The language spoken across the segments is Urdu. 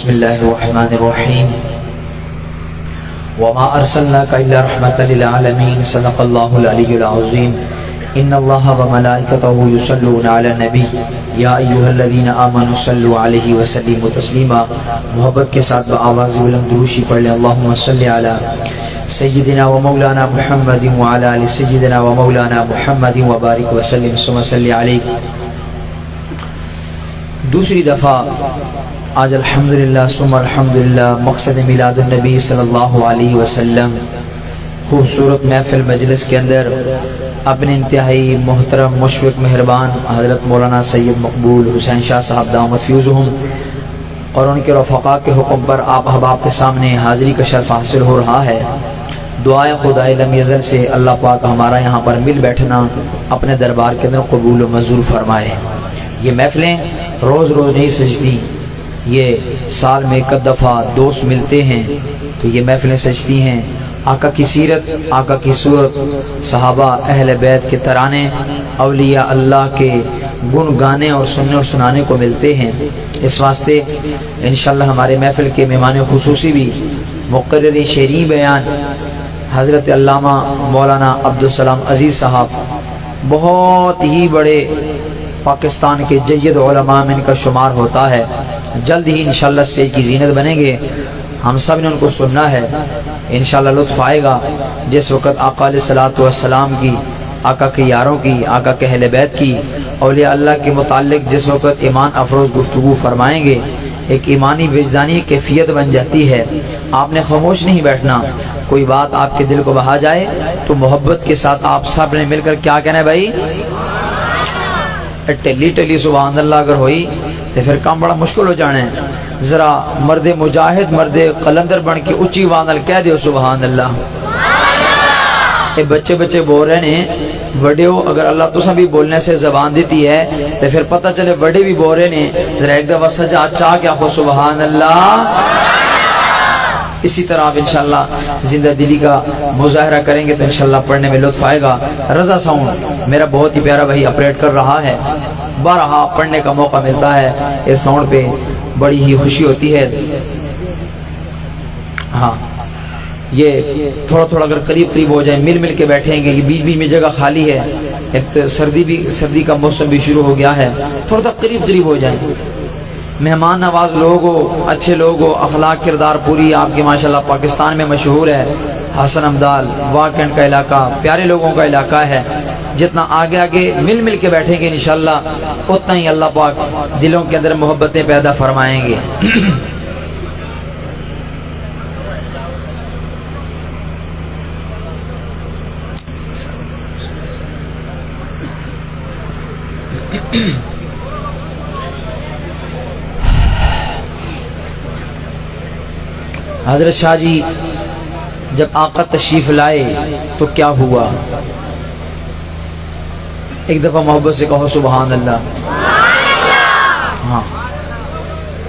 بسم الله الرحمن الرحيم وما أرسلناك إلا رحمة للعالمين صدق الله العلي العظيم إن الله وملائكته يصلون على النبي يا أيها الذين آمنوا صلوا عليه وسلموا تسليما محبت کے ساتھ بآواز بلند دروشی پڑھ لیں اللهم صل على سيدنا ومولانا محمد وعلى آل سيدنا ومولانا محمد وبارك وسلم ثم صل عليه. دوسری دفعہ آج الحمدللہ ثم الحمدللہ مقصد میلاد النبی صلی اللہ علیہ وسلم خوبصورت محفل مجلس کے اندر اپنے انتہائی محترم مشفق مہربان حضرت مولانا سید مقبول حسین شاہ صاحب دامت فیوزہم اور ان کے رفقا کے حکم پر آپ احباب کے سامنے حاضری کا شرف حاصل ہو رہا ہے. دعائے خدائے لم یزل سے اللہ پاک ہمارا یہاں پر مل بیٹھنا اپنے دربار کے اندر قبول و منظور فرمائے. یہ محفلیں روز روز نہیں سجتی، یہ سال میں ایک دفعہ دوست ملتے ہیں تو یہ محفلیں سجتی ہیں. آقا کی سیرت، آقا کی صورت، صحابہ اہل بیت کے ترانے، اولیاء اللہ کے گن گانے اور سننے اور سنانے کو ملتے ہیں. اس واسطے انشاءاللہ ہمارے محفل کے مہمان خصوصی بھی مقرر شرعی بیان حضرت علامہ مولانا عبدالسلام عزیز صاحب بہت ہی بڑے پاکستان کے جید علماء میں ان کا شمار ہوتا ہے. جلد ہی انشاءاللہ اسٹیج کی زینت بنیں گے. ہم سب نے ان کو سننا ہے، انشاءاللہ لطف آئے گا. جس وقت آقا علیہ الصلوۃ والسلام کی، آقا کے یاروں کی، آقا کے اہل بیت کی، اولیاء اللہ کے متعلق جس وقت ایمان افروز گفتگو فرمائیں گے ایک ایمانی وجدانی کیفیت بن جاتی ہے. آپ نے خاموش نہیں بیٹھنا. کوئی بات آپ کے دل کو بہا جائے تو محبت کے ساتھ آپ سب نے مل کر کیا کہنا ہے بھائی؟ ٹلی ٹلی سبحان اللہ اگر ہوئی تو پھر کام بڑا مشکل ہو جانا ہے. ذرا مرد مجاہد مرد قلندر بن کے اچھی وانل کہہ دیو سبحان اللہ. بچے بچے بول رہے ہیں بڑے ہو، اگر اللہ تسا بھی بولنے سے زبان دیتی ہے تو پھر پتہ چلے بڑے بھی بول رہے ہیں. ذرا ایک دفعہ سجا چاہ کیا ہو سبحان اللہ. اسی طرح آپ انشاءاللہ زندہ دلی کا مظاہرہ کریں گے تو انشاءاللہ پڑھنے میں لطف آئے گا. رضا ساؤنڈ میرا بہت ہی پیارا بھائی اپریٹ کر رہا ہے. بارہا پڑھنے کا موقع ملتا ہے اس ساؤنڈ پہ، بڑی ہی خوشی ہوتی ہے. ہاں یہ تھوڑا تھوڑا اگر قریب قریب ہو جائیں، مل مل کے بیٹھیں گے. یہ بیچ بیچ میں جگہ خالی ہے، ایک تو سردی کا موسم بھی شروع ہو گیا ہے. تھوڑا سا قریب قریب ہو جائیں. مہمان نواز لوگ ہو، اچھے لوگ ہو، اخلاق کردار پوری آپ کے ماشاءاللہ پاکستان میں مشہور ہے. حسن امدال واکنڈ کا علاقہ پیارے لوگوں کا علاقہ ہے. جتنا آگے آگے مل مل کے بیٹھیں گے انشاءاللہ اتنا ہی اللہ پاک دلوں کے اندر محبتیں پیدا فرمائیں گے. حضرت شاہ جی جب آقا تشریف لائے تو کیا ہوا؟ ایک دفعہ محبت سے کہو سبحان اللہ. ہاں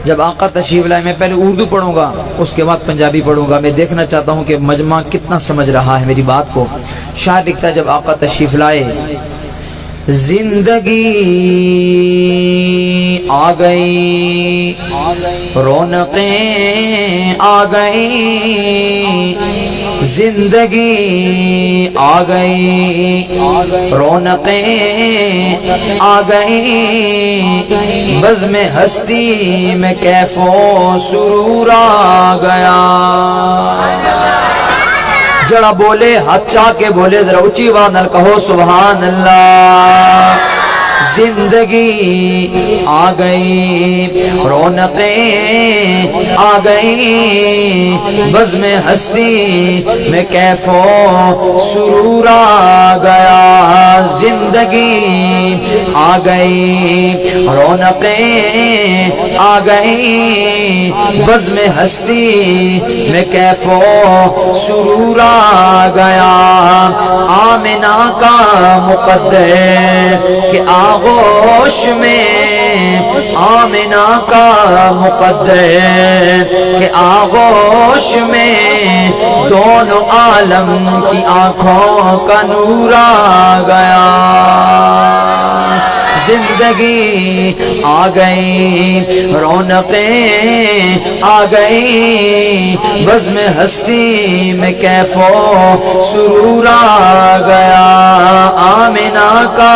جب آقا تشریف لائے، میں پہلے اردو پڑھوں گا اس کے بعد پنجابی پڑھوں گا. میں دیکھنا چاہتا ہوں کہ مجمع کتنا سمجھ رہا ہے میری بات کو. شاعر لکھتا ہے جب آقا تشریف لائے زندگی آ گئی، رونقیں آ گئی، زندگی آ گئی، رونقیں آ گئی، بزم ہستی میں کیف و سرور آ گیا. جڑا بولے ہاتھ چاہ کے بولے ذرا اونچی آواز نال کہو سبحان اللہ. زندگی آ گئی، رونقیں آ گئی، بزم ہستی میں کیف و سرور آ گیا. زندگی آ گئی، رونقیں آ گئی، بزم ہستی میں کیف و سرور آ گیا. آمنہ کا مقدر کہ آغوش میں، آمنہ کا مقدر کہ آغوش میں دونوں عالم کی آنکھوں کا نور آ گیا. زندگی آ گئی، رونقیں آ گئی، بزم ہستی میں کیف و سرور آ گیا، آمنہ کا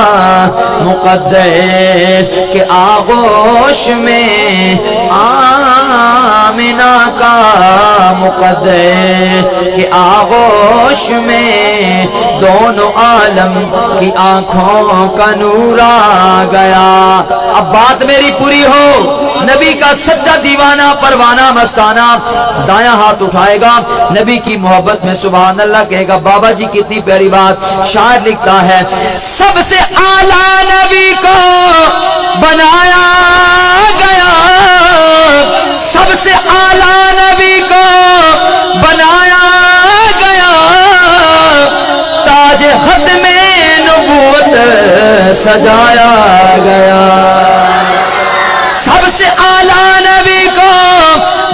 مقدر کے آغوش میں، آمنہ کا مقدر کے آغوش میں، دونوں عالم کی آنکھوں کا نور آ گیا۔ اب بات میری پوری ہو، نبی کا سچا دیوانہ پروانہ مستانہ دایاں ہاتھ اٹھائے گا، نبی کی محبت میں سبحان اللہ کہے گا۔ بابا جی کتنی پیاری بات، شاعر لکھتا ہے، سب سے اعلیٰ نبی کو بنایا گیا، سب سے اعلیٰ نبی کو بنایا گیا، تاج ختم نبوت سجایا گیا، سب سے اعلیٰ نبی کو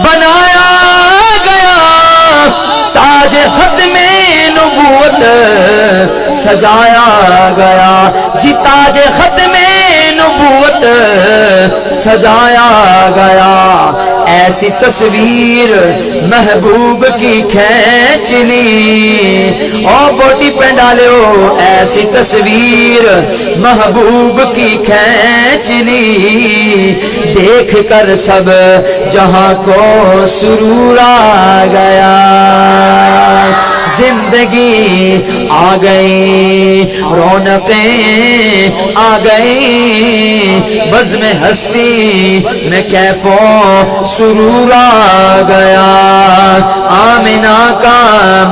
بنایا گیا، تاج ختم نبوت سجایا گیا، جی تاج ختم نبوت سجایا گیا، ایسی تصویر محبوب کی کھینچ لی، او بوٹی پہ ڈالو، ایسی تصویر محبوب کی کھینچ لی، دیکھ کر سب جہاں کو سرور آ گیا، زندگی آ گئی، رونقیں آ گئی، بزم ہستی میں کیف و سرور آ گیا، آمنہ کا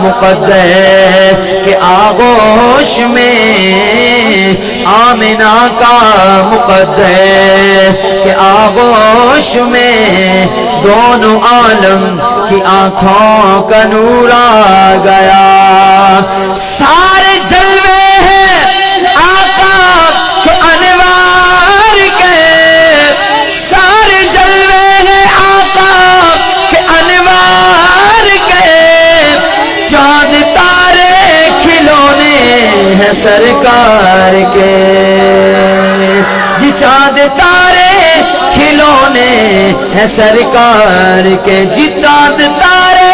مقدر کے آغوش میں، آمنہ کا مقدر کے آغوش میں، دونوں عالم کی آنکھوں کا نور آ گیا، سارے جلوے ہیں آقا کے انوار کے، سارے جلوے ہیں آقا کے انوار کے، چاند تارے کھلونے ہیں سرکار کے، جی چاند تارے کھلونے ہیں سرکار کے، جی چاند تارے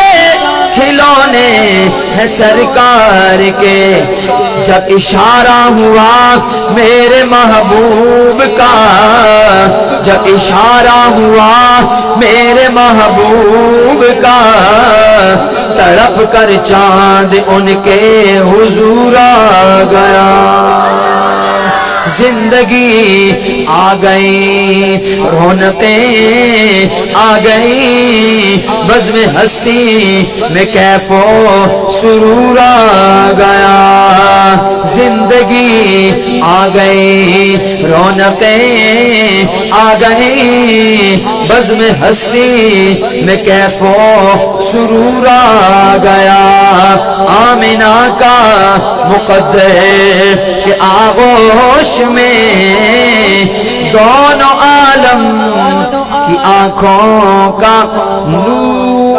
کھلونے ہیں سرکار کے، جب اشارہ ہوا میرے محبوب کا، جب اشارہ ہوا میرے محبوب کا، تڑپ کر چاند ان کے حضور آ گیا، زندگی آ گئی، رونقیں آ گئی، بزم ہستی میں کیف و سرور آ گیا، زندگی آ گئی، رونقیں آ گئی، بزم ہستی میں کیف و سرور آ گیا، آمنہ کا مقدر کے آغوش میں، دونوں عالم کی آنکھوں کا نور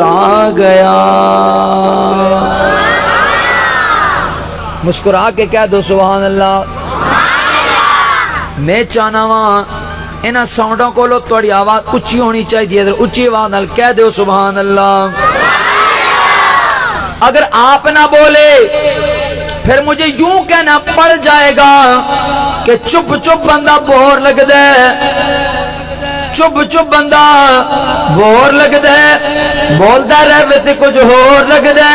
آ گیا۔ مسکرا کے کہہ دو سبحان اللہ۔ میں چاہنا وہاں انہاں ساؤنڈوں کو لو تھوڑی آواز اچھی ہونی چاہیے، اچھی آواز نال کہہ دو سبحان اللہ۔ اگر آپ نہ بولے پھر مجھے یوں کہنا پڑ جائے گا کہ چپ چپ بندہ بور لگ دے، چپ چپ بندہ بور لگ دے، بولتا رہے تے کچھ ہور لگ دے،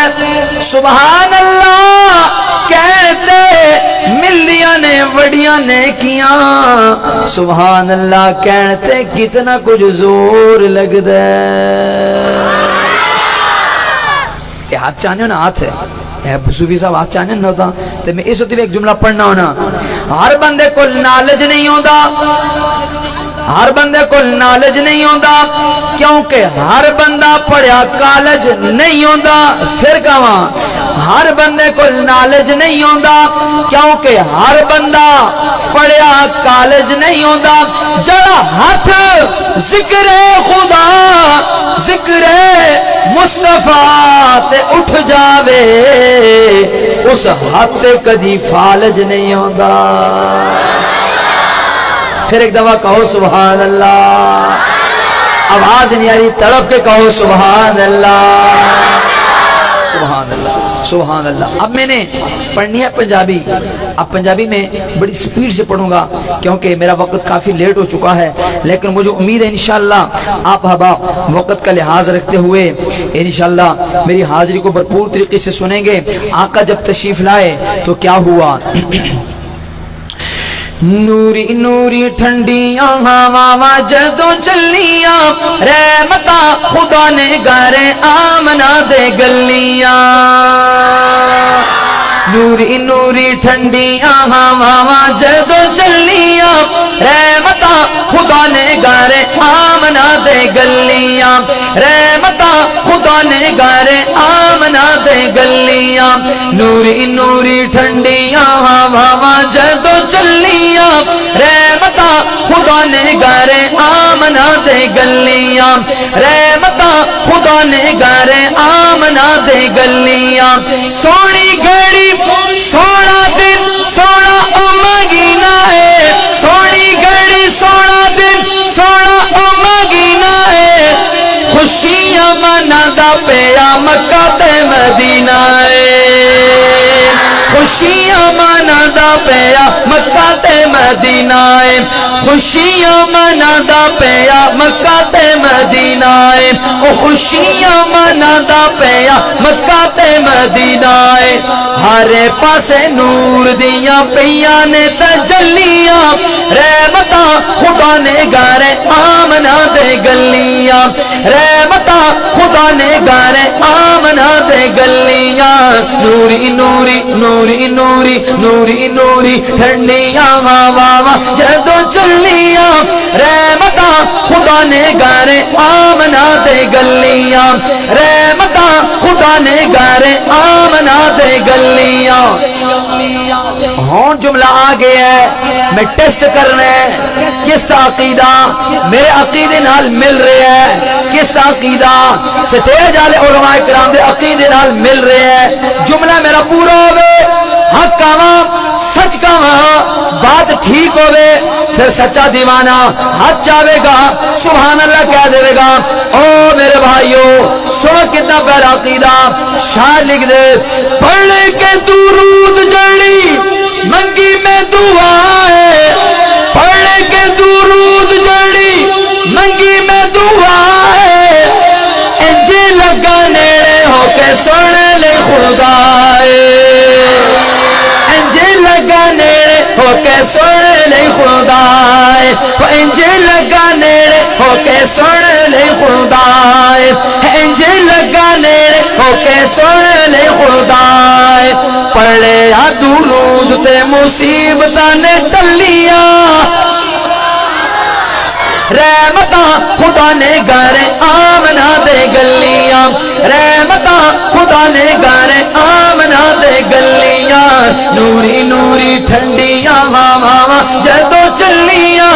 سبحان اللہ کہتے ملیاں نے وڑیاں نے کیاں، سبحان اللہ کہتے کتنا کچھ زور لگ دے۔ یہ ہاتھ چاہنے ہونا ہاتھ ہے، صوفی صاحب ہاتھ چاہنے نہ ہوتا تو میں اس وقت بھی ایک جملہ پڑھنا ہونا، ہر بندے کو نالج نہیں ہوتا، ہر بندے کو نالج نہیں ہوندا کیونکہ ہر بندہ پڑھیا کالج نہیں ہوندا پھر کہاں ہر بندے کو نالج نہیں ہوندا کیونکہ ہر بندہ پڑھیا کالج نہیں ہوندا جڑا ہاتھ ذکر خدا ذکر مصطفیٰ تے اٹھ جاوے اس ہاتھ کدی فالج نہیں ہوندا پھر ایک دفعہ کہو سبحان اللہ آواز نہیں آ رہی تڑپ کے کہو سبحان اللہ سبحان اللہ سبحان اللہ اب میں نے پڑھنی ہے پنجابی اب پنجابی میں بڑی سپیڈ سے پڑھوں گا کیونکہ میرا وقت کافی لیٹ ہو چکا ہے لیکن مجھے امید ہے انشاءاللہ آپ احباب وقت کا لحاظ رکھتے ہوئے انشاءاللہ میری حاضری کو بھرپور طریقے سے سنیں گے آقا جب تشریف لائے تو کیا ہوا نوری نوری ٹھنڈیاں ہوا جدوں چلیاں رحمتہ خدا نے گارے آمنہ دے گلیاں نوری نوری ٹھنڈیاں ہوا جدوں چلیاں رحمتہ خدا نے گارے آمنہ دے گلیاں رحمتہ خدا نے گارے آمنہ دے گلیاں نوری نوری ٹھنڈیاں ہوا جدوں چلیاں رحمتہ خدا نے گارے آمنہ دے گلیاں رحمتہ خدا نے گارے آمنہ دے گلیاں سونی گھڑی سونا دن سونا امگینا ہے سونی گھڑی سونا دن سونا امگینا ہے خوشیاں منادا پیا مکہ تے مدینہ ہے خوشیاں منادا پیا مکہ تے مدینہ ہے خوشیاں منادا پیا مکہ تے مدینہ ہے او خوشیاں منادا پیا مکہ تے مدینہ ہے ہر پاسے نور دیاں پیاں نے تجلیاں رحمتہ خدا نے گارے آمنہ دے گلیاں رحمتہ خدا نے گارے آمنہ دے گلیاں نوری نوری نوری نوری نوری نوری ٹھنڈیاں ہوا جدوں چلیاں رحمتہ خدا نے گارے آمنہ دے گلیاں رحمتہ خدا نے گارے آمنہ دے گلیاں ہون جملہ آ گیا ہے میں ٹیسٹ کرنا ہے کس کا عقیدہ میرے عقیدے نال مل رہا ہے کس کا عقیدہ سٹیج والے علماء کرام دے عقیدے نال مل رہا ہے جملہ میرا پورا ہوئے حق کہاں سچ کہاں بات ٹھیک ہوئے پھر سچا دیوانہ حق چاہے گا سبحان اللہ کہہ دے گا او میرے بھائیو سنو کتنا پیارا عقیدہ شاعر لکھ دے پڑھ کے درود جڑی منگی میں دعا ہے پڑھ کے درود جڑی منگی میں دعا ہے انجے لگا نیڑے ہو کے سن لے خدا انجے لگا نیڑے ہو کے سن لے خدا انجے لگا نیڑے ہو کے سن لے خدا انجے لگا نیڑے ہو کے سن لے خدا پڑھے درود تے مصیبتاں نے ٹلیاں رحمتہ خدا نے گارے آمنہ دے گلیاں رحمتہ خدا نے گارے آمنہ دے گلیاں نوری نوری ٹھنڈیاں ہوا جدوں چلیاں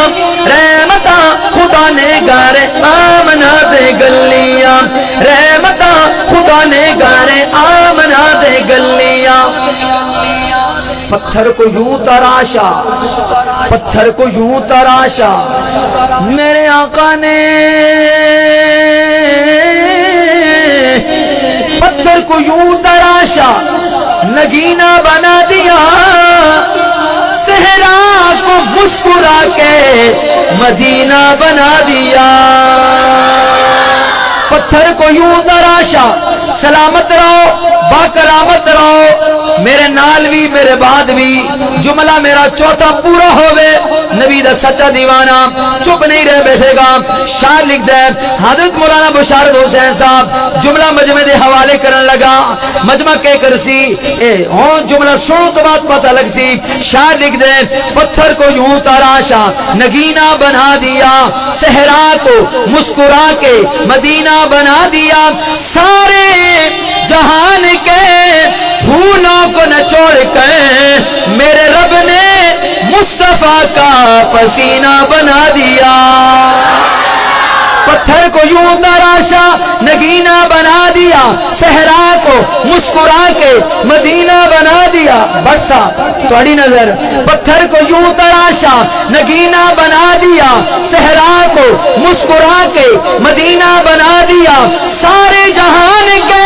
رحمتہ خدا نے گارے آمنہ دے گلیاں رحمتہ خدا نے گارے آمنہ دے گلیاں پتھر کو یوں تراشا پتھر کو یوں تراشا میرے آقا نے پتھر کو یوں تراشا نگینہ بنا دیا صحرا کو مسکرا کے مدینہ بنا دیا پتھر کو یوں تراشا سلامت رہو باکرامت رہو میرے نال بھی میرے بعد بھی جملہ میرا چوتھا پورا ہوئے نبی دا سچا دیوانہ چپ نہیں رہ بیٹھے گا شاعر لکھ دے حضرت مولانا بشارت حسین صاحب جملہ مجمع دے حوالے کرن لگا مجمع کے کرسی ہون جملہ سنو تو بات پتہ لگ سی شاعر لکھ دے پتھر کو یوں تراشا نگینہ بنا دیا صحرا کو مسکرا کے مدینہ بنا دیا سارے جہان کے پھولوں کو نچوڑ کر میرے رب نے مصطفیٰ کا پسینہ بنا دیا پتھر کو یوں تراشا نگینہ بنا دیا صحرا کو مسکرا کے مدینہ بنا دیا برسا تھوڑی نظر پتھر کو یوں تراشا نگینہ بنا دیا صحرا کو مسکرا کے مدینہ بنا دیا سارے جہان کے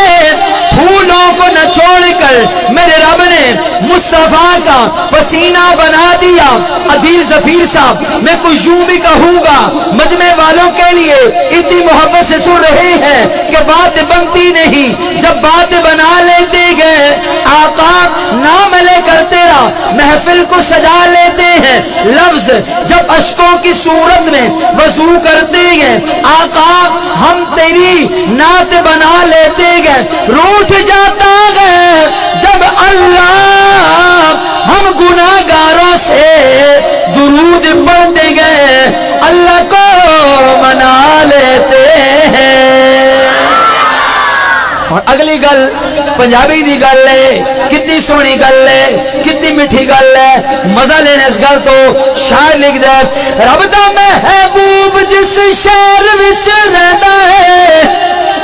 پھولوں کو نچوڑ کر میرے رب نے مصطفیٰ کا پسینہ بنا دیا عدیل ظفیر صاحب میں کچھ یوں بھی کہوں گا مجمع والوں کے لیے اتنی محبت سے سن رہے ہیں کہ بات بنتی نہیں جب بات بنا لیتے گئے آقا نام لے کر تیرا محفل کو سجا لیتے ہیں لفظ جب اشکوں کی صورت میں وضو کرتے گئے آقا ہم تیری نعت بنا لیتے گئے روٹھ جاتا گئے جب اللہ ہم گناہگاروں سے درود پڑھتے گئے اللہ کو منا لیتے ہیں اور اگلی گل پنجابی دی گل ہے کتنی سونی گل ہے کتنی میٹھی گل ہے مزہ لینے اس گل تو شاعر لکھ دے رب دا محبوب جس شہر وچ رہندا ہے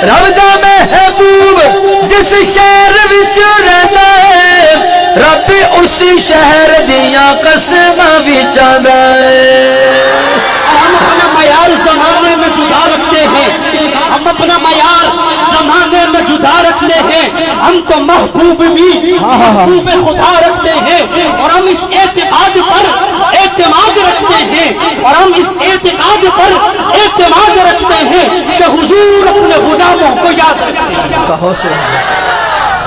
رب دا محبوب جس شہر وچ رہندا ہے رب اس شہر دیاں قسماں وچ آندا ہے ہم اپنا معیار زمانے میں جدا رکھتے ہیں ہم اپنا معیار زمانے میں جدا رکھتے ہیں ہم تو محبوب بھی محبوب خدا رکھتے ہیں اور ہم اس اعتقاد پر اعتماد رکھتے ہیں اور ہم اس اعتقاد پر اعتماد رکھتے ہیں کہ حضور اپنے غلاموں کو یاد رکھتے ہیں کہو سے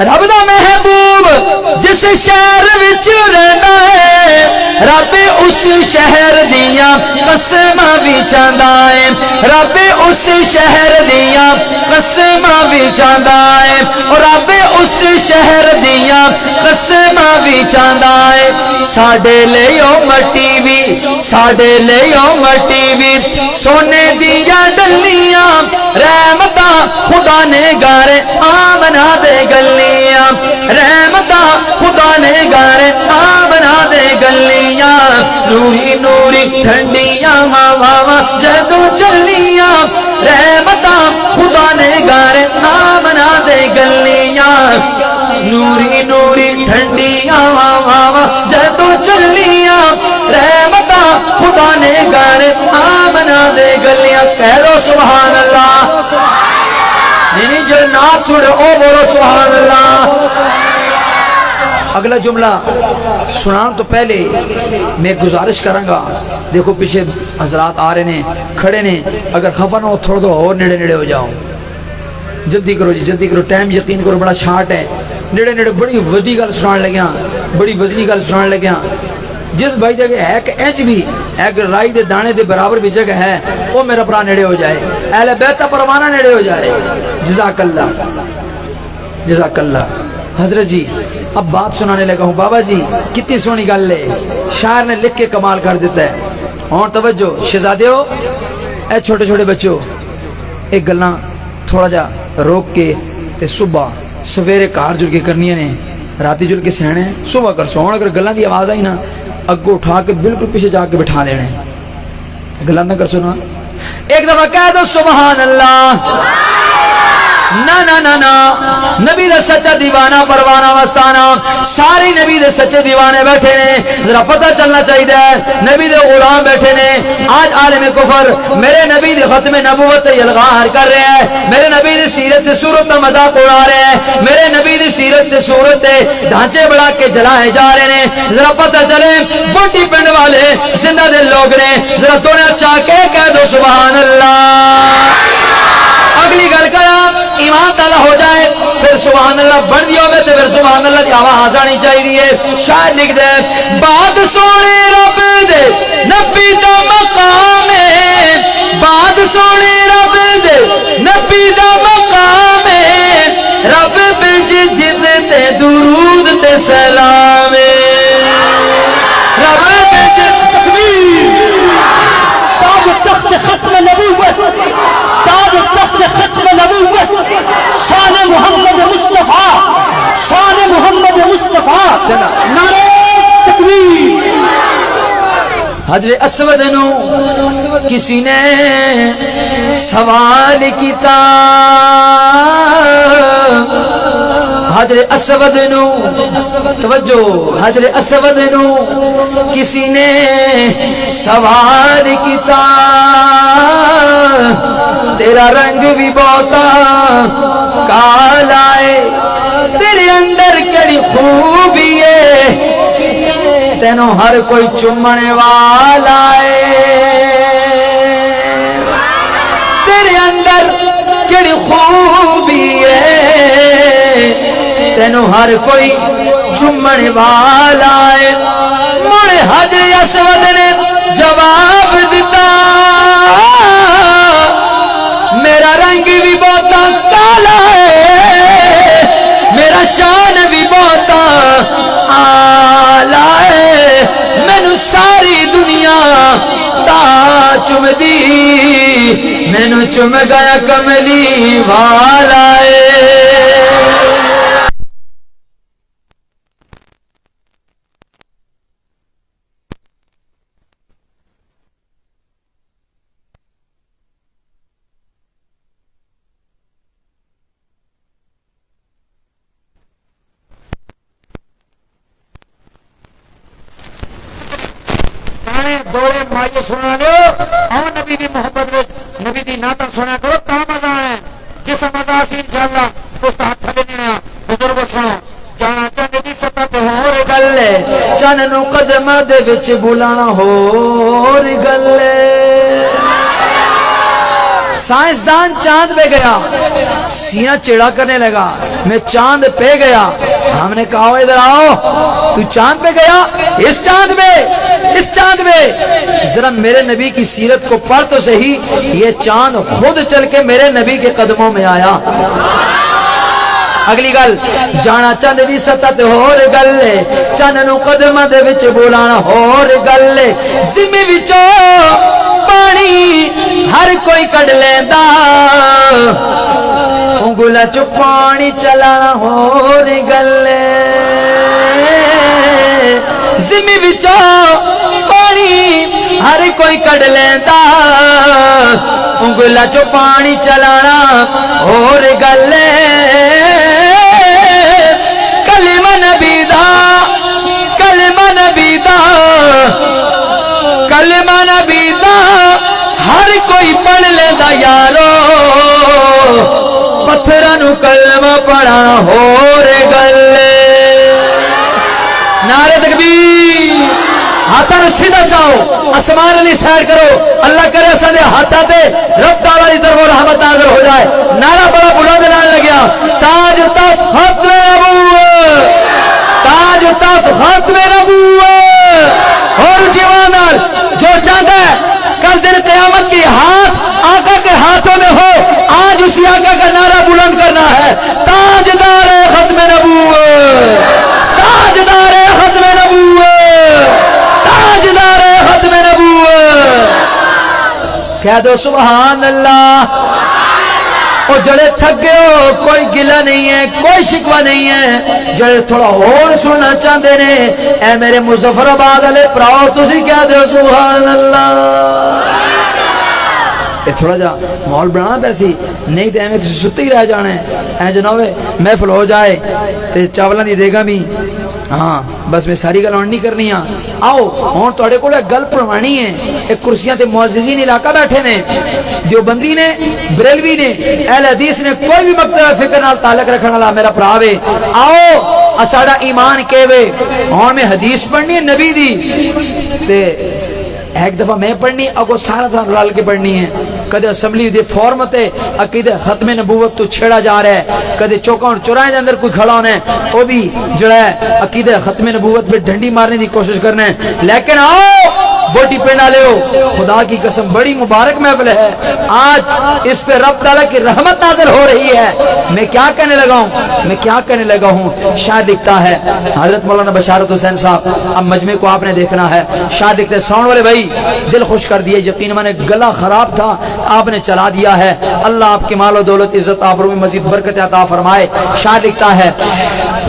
رب دا محبوب جس شہر وچ رہندا ہے رب اس شہر دیاں قسماں وچ آندا ہے رب اس شہر دیاں قسماں وچ آندا ہے اور رب اس شہر دیاں قسماں وچ آندا ہے ساڈے لئی او مٹی وی ساڈے لئی او مٹی وی سونے دیاں ڈلیاں رحمتاں خدا نے گارے آمنا دے گلیاں رحمتاں خدا نے گارے آمنا دے گلیاں نوری نوری ٹھنڈیاں ہواواں جدوں چلیاں رحمتاں خدا نے گارے آمنا دے گلیاں نوری نوری ٹھنڈیاں ہواواں جدوں چلیاں رحمتاں خدا نے گارے آمنا دے گلیاں کہہ لو سبحان اللہ نہیں جو نعت سنے او بولو سبحان اللہ اگلا جملہ سنان تو پہلے میں گزارش کروں گا دیکھو پیچھے حضرات آ رہے ہیں کھڑے نے اگر خفا نہ ہو تھوڑا تو اور نیڑے نیڑے ہو جاؤ جلدی کرو جی جلدی کرو ٹائم یقین کرو بڑا شارٹ ہے نیڑے نیڑے بڑی وزنی گل سنان لگیا بڑی وزنی گل سنان لگیا جس بھائی جگہ ہے کہ انج بھی ایک رائی دے دانے دے برابر بھی جگہ ہے وہ میرا پرا نیڑے ہو جائے اہل بیت پروانہ نیڑے ہو جائے جزاک اللہ جزاک اللہ حضرت جی اب بات سنانے لگا ہوں بابا جی کتنی سونی گل ہے شاعر نے لکھ کے کمال کر دیتا ہے اور توجہ شہزادے ہو اے چھوٹے چھوٹے بچوں ایک گلاں تھوڑا جا روک کے تے صبح سویرے کار جل کے کرنی نے راتی جل کے سہنے صبح کر سو اگر گلاں دی آواز آئی نا اگو اٹھا کے بالکل پیچھے جا کے بٹھا دینے گلاں نہ کر سنا ایک دفعہ کہہ دو سبحان اللہ نا نا نا نا نبی دے سچا دیوانہ پروانہ وستانہ ساری نبی دے سچے دیوانے بیٹھے نے ذرا پتہ چلنا چاہیے نبی دے غلام بیٹھے نے آج عالم کفر میرے نبی دے ختم نبوت الغار کر رہے ہیں میرے نبی دی سیرت تے صورت کا مذاق اڑا رہے ہیں میرے نبی دی سیرت تے صورت تے ڈھانچے بڑھا کے جلائے جا رہے ہیں ذرا پتہ چلے بوٹی پنڈ والے زندہ دل لوگ نے ذرا توڑا چاہ کے کہہ دو سبحان اللہ اگلی گل کرا ایمان تعالی ہو جائے پھر سبحان اللہ بن دی ہوگے تو پھر سبحان اللہ دی آواز آنی چاہیے شاید لکھ دے بعد سونے رب دے نبی دا مقام ہے بعد سونے رب دے نبی دا مقام ہے رب بج جن تے درود تے سلام رب بج تاج تخت ختم نبوت تاج تخت ختم نبوت شان محمد مصطفیٰ شان محمد مصطفیٰ نعرہ تکبیر حضرت اسود نو کسی نے سوال کیتا حضرت اسود نو توجہ حضرت اسود نو کسی نے سوال کیتا تیرا رنگ بھی بہتا کالا ہے تیرے اندر کیڑی خوبی ہے تینوں ہر کوئی چومن والا ہے تیرے اندر کیڑی خوبی ہے تینوں ہر کوئی چومن والا ہے مڑ حضرت اسود نے جواب دیتا میرا رنگ بھی بہت کالا ہے میرا شان بھی بہت آلہ ہے مینو ساری دنیا تا چم دی مینو چم گیا کملی والا ہے دورے مائیے سنا لو اور نبی دی محبت میں نبی دی نعت سنا کرو تا مزہ ہے جس مزہ سی انشاءاللہ اس ہاتھ تھلے نہیں بزرگ سنو جانا چاہنے دی سطح تے ہور گلے چن نو قدمہ دے وچ بلانا ہور گلے سائنسدان چاند پہ گیا سینہ چڑا کرنے لگا میں چاند پہ گیا ہم نے کہا ادھر آؤ تو چاند پہ گیا اس چاند پہ ذرا میرے نبی کی سیرت کو پڑھ تو صحیح یہ چاند خود چل کے میرے نبی کے قدموں میں آیا اگلی گل جانا چاند دی سطح تے ہور گلے چند نو قدمہ دے وچ بولانا ہور گلے زمیں وچوں پانی ہر کوئی کڈ لیندا انگلا چ پانی چلانا ہور گلے زمیں وچوں پانی ہر کوئی کڈ لیندا انگلا چ پانی چلانا ہور گلے کلمہ نبی دا ہر کوئی پڑھ لینا یارو پتھرانو کلمہ پڑھا ہور گلے نعرہ تکبیر ہاتھاں نو سیدھا چاہو اسمان علی سائر کرو اللہ کرے اساں دے ہاتھاں تے رب تعالی دی طرف رحمت نازل ہو جائے نعرہ بڑا بلند لان لگیا تاج تخت ختم نبوت تاج تخت ختم نبوت اور جوانال جو چاہتا ہے کل دن قیامت کی ہاتھ آقا کے ہاتھوں میں ہو آج اسی آقا کا نعرہ بلند کرنا ہے تاجدار ختم نبوت تاجدار ختم نبوت تاجدار ختم نبوت کہہ دو سبحان اللہ او جڑے تھک گئے ہو کوئی گلہ نہیں ہے کوئی شکوہ نہیں ہے جڑے تھوڑا اور سننا چاہتے نے اے میرے مظفر آباد والے پراؤ تسی کہہ دو سبحان اللہ اے تھوڑا جا ماحول بنانا پیسی نہیں تے ایویں تسی ستے ہی رہ جانا ہے اے جناب محفل ہو جائے تے چاولاں دی دے گا بھی ہاں بس میں ساری گل نہیں کرنی ہاں آؤ ہوں تواڈے کول گل پروانی ہے ایک کرسیاں تے معززین علاقہ بیٹھے نے دیوبندی نے بریلوی نے اہل حدیث نے کوئی بھی مکتب فکر نال تعلق رکھنے والا میرا بھرا وے آؤ ساڈا ایمان کیوے ہوں میں حدیث پڑھنی ہے نبی دی تے ایک دفعہ میں پڑھنی اگو سارا رل کے پڑھنی ہے کدے اسمبلی دے فورم تے عقیدہ ختم نبوت تو چھیڑا جا رہا ہے، کدے چوکاں چوراہے دے اندر کوئی کھڑا ہونا ہے وہ بھی جڑا ہے عقیدہ ختم نبوت پہ ڈنڈی مارنے دی کوشش کرنا ہے۔ لیکن آؤ بوٹی پہنا لے ہو، خدا کی قسم بڑی مبارک محفل ہے، آج اس پہ رب تعالیٰ کی رحمت نازل ہو رہی ہے۔ میں کیا کہنے لگا ہوں شاید دکھتا ہے حضرت مولانا بشارت حسین صاحب، اب مجمع کو آپ نے دیکھنا ہے، شاید دکھتے ساؤنڈ والے بھائی دل خوش کر دیے، یقین میں نے گلا خراب تھا آپ نے چلا دیا ہے، اللہ آپ کے مال و دولت عزت آبرو میں مزید برکت عطا فرمائے۔ شاید دکھتا ہے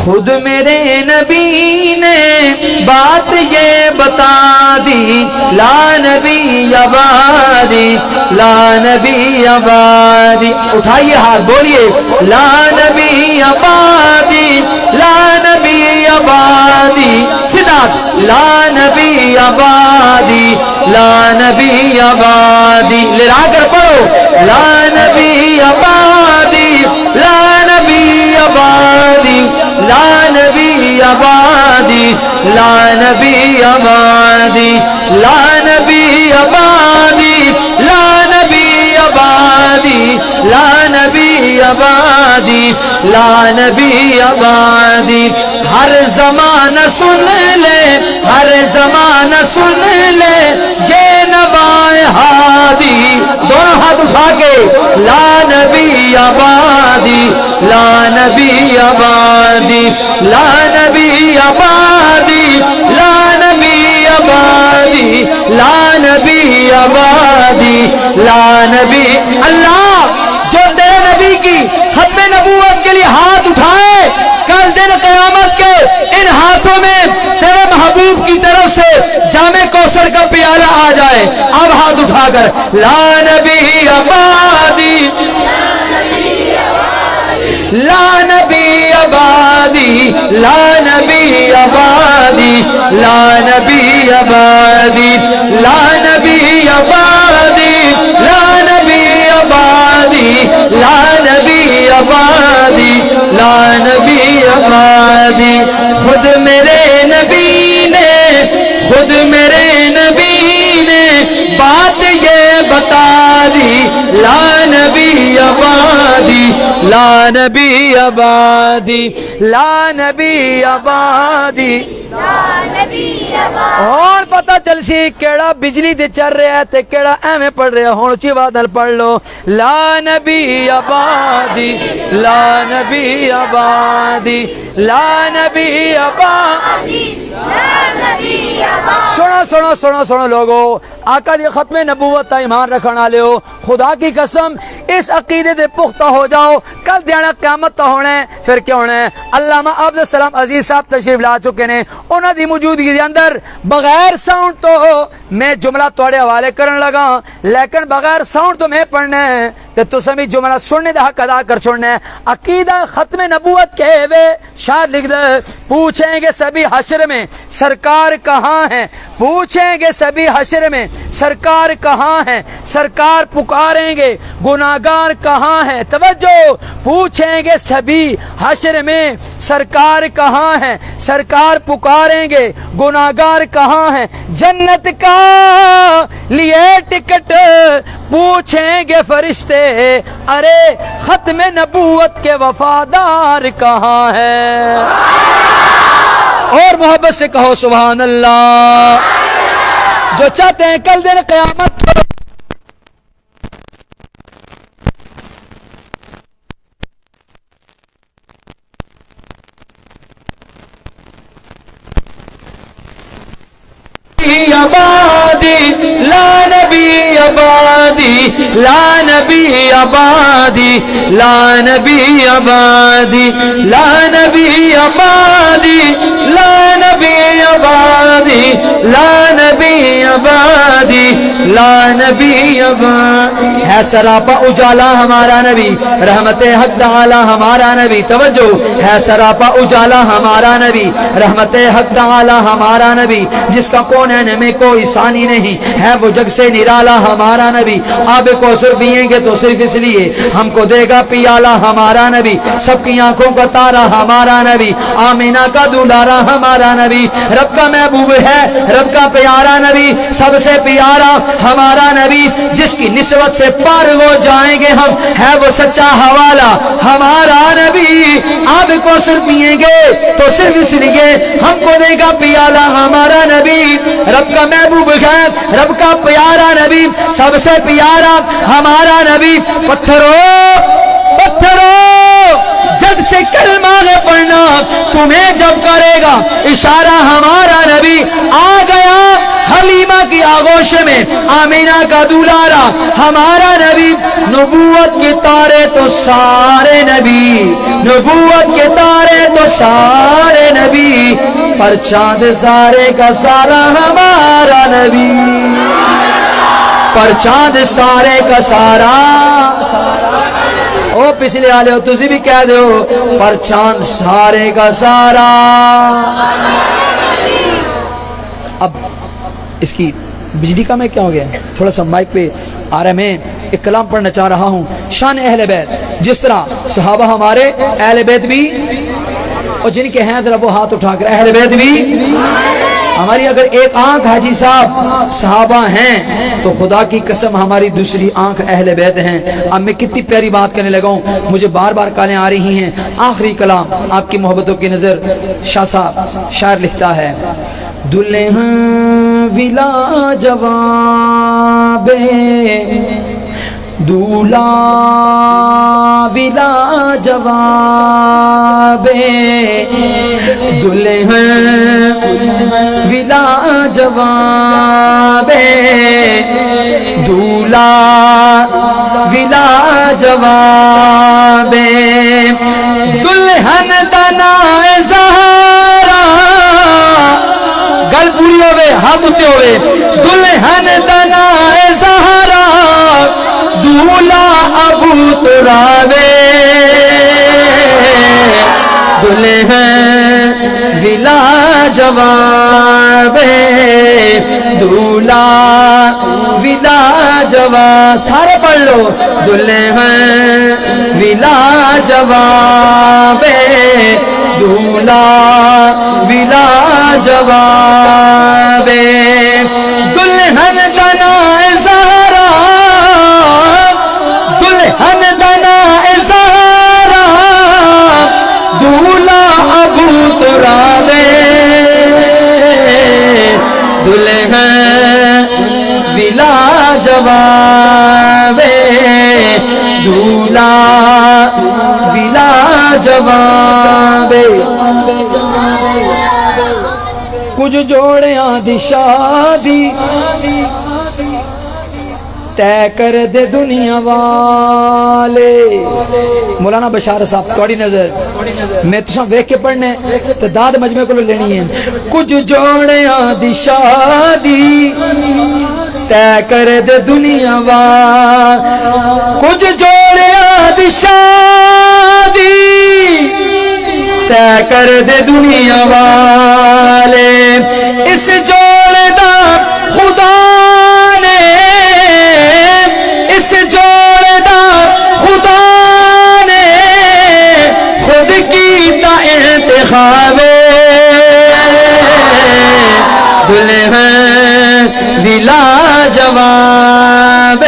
خود میرے نبی نے بات یہ بتا دی، لا نبی آبادی، لا نبی آبادی، اٹھائیے ہاتھ بولیے لا نبی آبادی، لا نبی آبادی، سدات لا نبی آبادی، لا نبی آبادی، لڑا کر پڑھو لا نبی آبادی، لا نبی آبادی، لا نبی آبادی، لا نبی آبادی، لا نبی آبادی، لا نبی آبادی، لا نبی آبادی، لا نبی آبادی، ہر زمانہ سن لے، ہر زمانہ سن لے یہ نوائے ہادی، دونوں ہاتھ اٹھا کے لا نبی آبادی، لا نبی آبادی، لا نبی آبادی، لا نبی آبادی، لا نبی آبادی، لا نبی، اللہ جو تیرے نبی کی ختم نبوت کے لیے ہاتھ اٹھائے کل دن قیامت کے ان ہاتھوں میں تیرے محبوب کی طرف سے جام کوثر کا پیالہ آ جائے۔ اب ہاتھ اٹھا کر لا نبی آبادی، لا نبی آبادی، لا نبی آبادی، لا نبی آبادی، لا نبی آبادی، لا نبی آبادی، لا نبی آبادی، لا نبی آبادی، خود میرے نبی نے، خود میرے نبی نے بات یہ بتا دی، لا نبی آبادی، لا نبی آبادی، لا نبی آبادی، اور پتہ چل سی کیڑا بجلی دے چل رہا ہے تے کیڑا ایویں پڑھ رہا ہوں، اچھی بادل پڑھ لو لا نبی آبادی، لا نبی آبادی، لا نبی آبادی، سنو سنو سنو سنو لوگو، آقا دی ختم نبوت تا ایمان رکھنا لیو، خدا کی قسم اس عقیدے دے پختہ ہو جاؤ، کل دیانا قیامت تا ہونا ہے، پھر کیا ہونا ہے؟ علامہ عبدالسلام عزیز صاحب تشریف لا چکے نے، انہوں دی موجودگی دے اندر بغیر ساؤنڈ تو میں جملہ توڑے حوالے کرن لگا، لیکن بغیر ساؤنڈ تو میں پڑھنا ہے کہ تو سمی جملہ سننے دا حق ادا کر چھوڑنا ہے۔ عقیدہ ختم نبوت کے وے شاید لکھ دے، پوچھیں گے سبھی حشر میں سرکار کہاں ہیں، پوچھیں گے سبھی حشر میں سرکار کہاں ہیں، سرکار پکاریں گے گناہگار کہاں ہیں، توجہ، پوچھیں گے سبھی حشر میں سرکار کہاں ہیں، سرکار پکاریں گے گناہگار کہاں ہیں، جنت کا لیے ٹکٹ پوچھیں گے فرشتے، ارے ختم نبوت کے وفادار کہاں ہیں، اور محبت سے کہو سبحان اللہ۔ جو چاہتے ہیں کل دن قیامت آبادی، لا نبی آبادی، لا نبی آبادی، لا نبی آبادی، لا نبی آبادی، لا نبی آبادی، لا نبی آبادی، لا نبی آبادی، ہے سراپا اجالا ہمارا نبی، رحمت حق تعالی ہمارا نبی، توجہ، ہے سراپا اجالا ہمارا نبی، رحمت حق تعالی ہمارا نبی، جس کا کونین میں کوئی ثانی نہیں ہے، وہ جگ سے نرالا ہمارا نبی، آب کوثر پیئیں گے تو صرف اس لیے ہم کو دے گا پیالہ ہمارا نبی، سب کی آنکھوں کا تارا ہمارا نبی، آمینہ کا دولارا ہمارا نبی، رب کا محبوب ہے، رب کا پیارا نبی، سب سے پیارا ہمارا نبی جس کی نسبت سے پار ہو جائیں گے ہم، ہے وہ سچا حوالہ ہمارا نبی۔ آپ کو صرف پیئیں گے تو صرف اس لیے ہم کو دے گا پیالہ ہمارا نبی۔ رب کا محبوب ہے، رب کا پیارا نبی، سب سے پیارا ہمارا نبی۔ پتھروں جد سے کلمہ پڑھنا تمہیں جب کرے گا اشارہ ہمارا نبی آ گیا حلیمہ کی آغوش میں، آمینہ کا دولارا ہمارا نبی۔ نبوت کے تارے تو سارے نبی، نبوت کے تارے تو سارے نبی، پر چاند سارے کا سارا ہمارا نبی، پر چاند سارے کا سارا۔ او پچھلے والے ہو تسی بھی کہہ دو پر چاند سارے کا سارا۔ اب اس کی بجلی کا میں کیا ہو گیا، تھوڑا سا مائک پہ آ رہا ہے، میں ایک کلام پڑھنا چاہ رہا ہوں شان اہل بیت، جس طرح صحابہ ہمارے اہل بیت بھی، اور جن کے ہیں ذرا وہ ہاتھ اٹھا کر اہل بیت بھی ہماری۔ اگر ایک آنکھ حاجی صاحب صحابہ ہیں تو خدا کی قسم ہماری دوسری آنکھ اہل بیت ہیں۔ اب میں کتنی پیاری بات کرنے لگا ہوں، مجھے بار بار کالیں آ رہی ہیں۔ آخری کلام آپ کی محبتوں کی نظر، شاہ صاحب شاعر لکھتا ہے، دلہن ولا جواب دولا ولا جواب، دلہن ولا جواب، دولا ولا جواب، دلہن دنا زہرا، گل پوری ہوئے ہاتھ اٹھتے ہوئے، دلہن دنا زہرا دولا ابو ترابے، دلہن ولا جواب دولا ولا جواب، سارے پڑھ لو، دلہن ولا جواب دولا ولا جواب، دلہن دنا زہرا، دلہن دنا زہرا دولا ابو تراب، دلہن ولا جواب دولا ولا جواب۔ کچھ جوڑیاں دی شادی طے کر دے دنیا والے، مولانا بشار صاحب تھوڑی نظر میں تساں ویکھ کے پڑھنے تے داد مجمع کو لینی ہے۔ کچھ جوڑیاں دی شادی طے کر دے دنیا والے، کچھ جوڑیاں دی شادی طے کر دے دنیا والے، اس جوڑے دا خدا نے، اس جوڑے دا خدا نے خود کیتا انتخاب، دلہن ولا جواب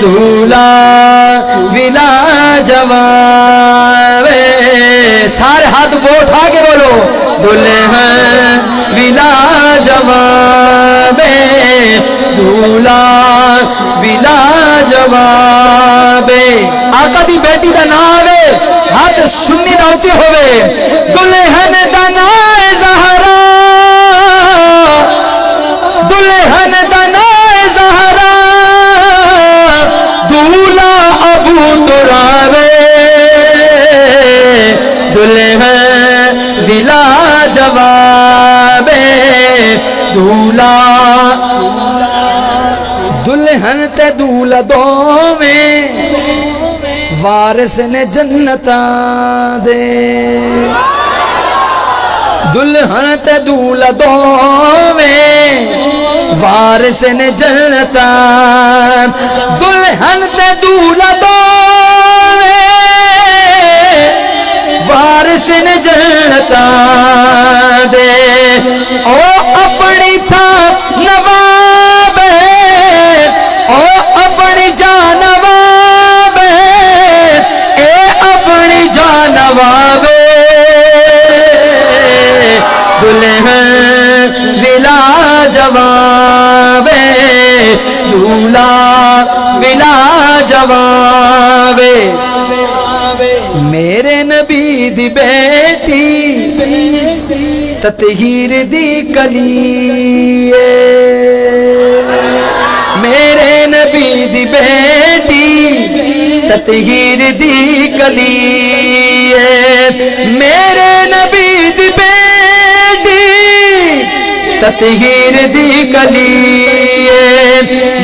دولا ولا جواب، سارے ہاتھ کو اٹھا کے بولو، دلہن ولا جواب دولا ولا جواب۔ آقا دی بیٹی دا نام ہے، ہاتھ سنی ناؤتی ہوئے، دلہن دا نام زہرا، دلہن دا نام زہرا دولا ابو تراب، دلہن ولا جواب دولا، دلہن تے دولا دوویں وارث نے جنتاں دے، دلہن تے دولا دوویں وارث نے جنتاں، دلہن تے دولا دوویں وارث نے جنتاں دے، او اپنی تھا نواز جواب دولا ولا جواب میرے نبی دی بیٹی تطہیر دی کلی میرے نبی دی بیٹی تطہیر دی کلی میرے نبی دی بیٹی تطہیر دی کلی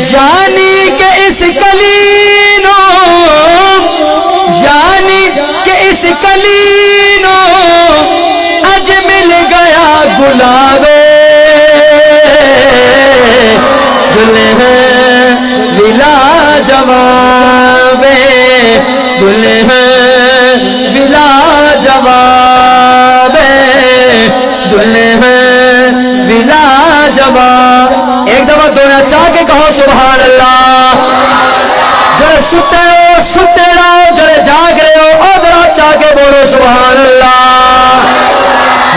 یعنی کہ اس کلی نو یعنی کہ اس کلی نو اج مل گیا گلابے دلہن ولا جواب دلہن ولا جواب دلہن ولا جواب ایک دفعہ دونوں چاہ کے کہو سبحان اللہ جڑے ستے ہو ستے رہو جڑے جاگ رہے ہو ادھر چاہ کے بولو سبحان اللہ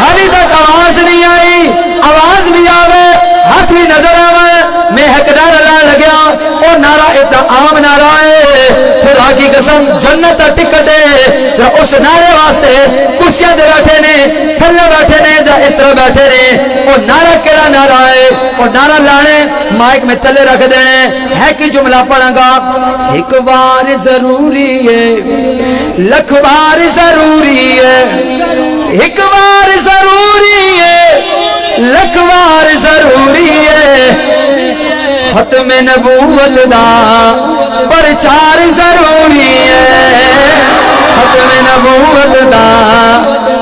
ابھی تک آواز نہیں آئی آواز بھی آوے ہاتھ بھی نظر آوے میں حقدار اللہ لگیا وہ نعرہ اتنا عام نعرہ ہے خدا کی قسم جنت ٹکٹ ہے اس نعرے واسطے کرسیاں دے بیٹھے نے تھلے بیٹھے نے اس طرح بیٹھے نے وہ نعرہ کیڑا نعرہ ہے وہ نعرہ لانے مائک میں تلے رکھ دینے ہے کہ جملہ پڑھاں گا ایک بار ضروری ہے لکھ بار ضروری ہے ایک بار ضروری ہے لکھ بار ضروری ہے ختم نبوت دا پرچار ضروری ہے ختم نبوت دا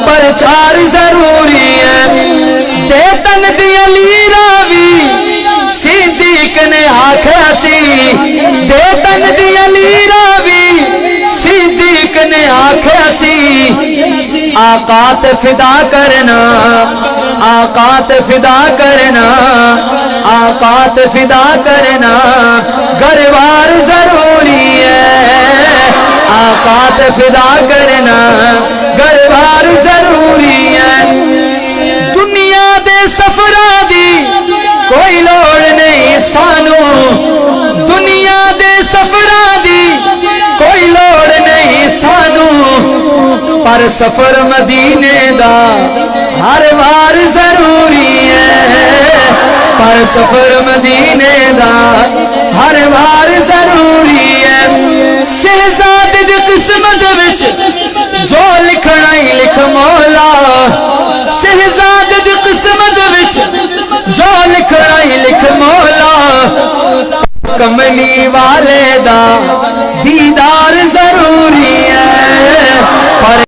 پرچار ضروری ہے دے تن دی علی راوی صدیق نے آکھیا سی دے تن دی علی راوی صدیق نے آکھیا سی آقا تے فدا کرنا آقا تے فدا کرنا آقا تے فدا کرنا گھروار ضروری ہے آقا تے فدا کرنا گھروار ضروری ہے دنیا دے سفرا دی کوئی لوڑ نہیں سانو دنیا دے سفرا دی کوئی لوڑ نہیں سانو پر سفر مدینے دا ہر بار ضروری ہے پر سفر مدینے دا ہر بار ضروری ہے شہزاد دی قسمت وچ جو لکھنا ہی لکھ مولا شہزاد دی قسمت وچ جو لکھنا ہی لکھ مولا کملی والے دا دیدار ضروری ہے پر